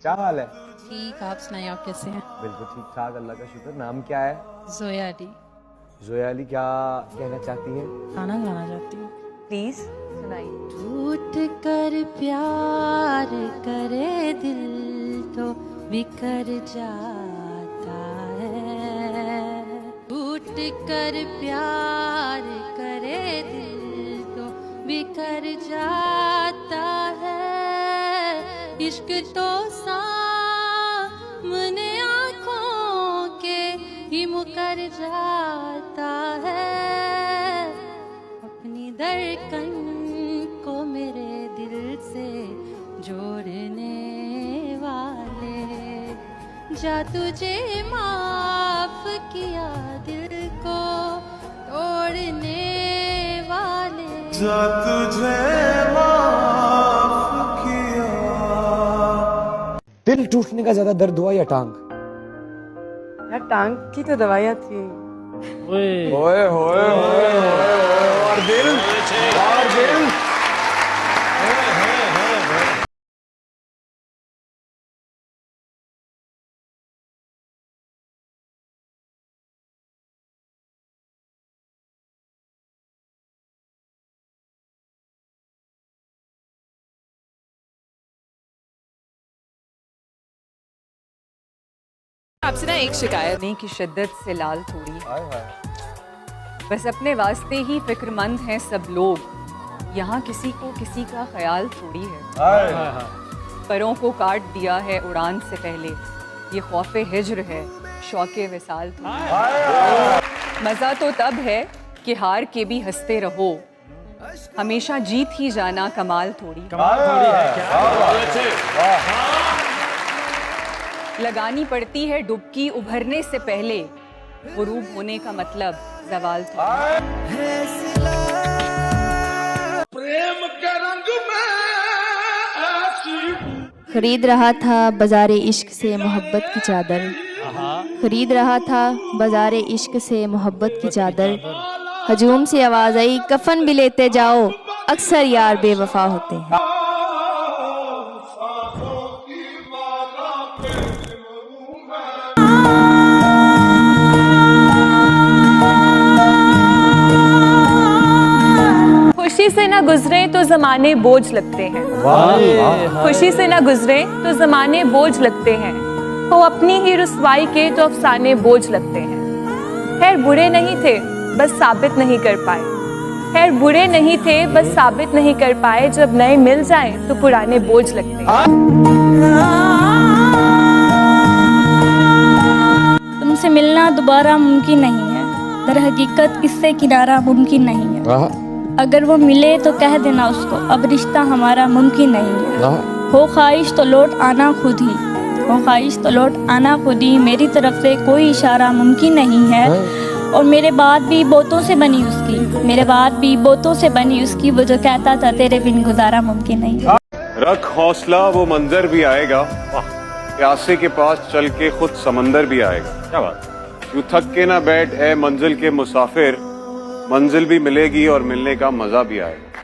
क्या हाल है? ठीक, आप सुनाइए, आप कैसे हैं? बिल्कुल ठीक ठाक, अल्लाह का शुक्र। नाम क्या है? जोया अली। जोया अली, क्या कहना चाहती हैं? गाना गाना चाहती हूँ। प्लीज सुनाइए। टूट कर प्यार करे दिल तो बिखर जाता है, टूट कर प्यार करे दिल तो बिखर जाता है, इश्क तो सामने आँखों के ही मुकर जाता है, अपनी धड़कन को मेरे दिल से जोड़ने वाले, जा तुझे माफ किया दिल को तोड़ने वाले, जा तुझे माफ किया। दिल टूटने का ज्यादा दर्द हुआ या टांग? यार टांग की तो दवाइयाँ थी। ओए ओए ओए ओए, और दिल, और दिल। आपसे ना एक शिकायत होने की शिद्दत से लाल थोड़ी, हाय हाय। बस अपने वास्ते ही फिक्रमंद हैं सब लोग, यहाँ किसी को किसी का ख्याल थोड़ी है। परों को काट दिया है उड़ान से पहले, ये खौफे हिज्र है शौके विसाल थोड़ी। मज़ा तो तब है कि हार के भी हंसते रहो, हमेशा जीत ही जाना कमाल थोड़ी। लगानी पड़ती है डुबकी उभरने से पहले, गुरूब होने का मतलब जवाल थोड़ी। प्रेम के रंग में खरीद रहा था बाज़ारे इश्क से मोहब्बत की चादर, खरीद रहा था बाज़ारे इश्क से मोहब्बत की चादर, हजूम से आवाज़ आई कफन भी लेते जाओ, अक्सर यार बेवफा होते हैं। खुशी से ना गुजरे तो जमाने बोझ लगते हैं, खुशी से ना गुजरे तो जमाने बोझ लगते हैं, वो अपनी ही रुसवाई के तो अफसाने बोझ लगते हैं। खैर बुरे नहीं थे बस साबित नहीं कर पाए, खैर बुरे नहीं थे बस साबित नहीं कर पाए, जब नए मिल जाएं तो पुराने बोझ लगते हैं। तुमसे मिलना दोबारा मुमकिन नहीं है, दर हकीकत किससे किनारा मुमकिन नहीं है, अगर वो मिले तो कह देना उसको अब रिश्ता हमारा मुमकिन नहीं है, हो ख्वाहिश तो लौट आना खुद ही, हो ख्वाहिश तो लौट आना खुद ही, मेरी तरफ से कोई इशारा मुमकिन नहीं है, और मेरे बाद भी बोतों से बनी उसकी, मेरे बाद भी बोतों से बनी उसकी, वो जो कहता था तेरे बिन गुजारा मुमकिन नहीं है। रख हौसला वो मंजर भी आएगा, प्यासे के पास चल के खुद समंदर भी आएगा। क्या बात, यूं थक के ना बैठ ए मंजिल के मुसाफिर, मंजिल भी मिलेगी और मिलने का मजा भी आएगा।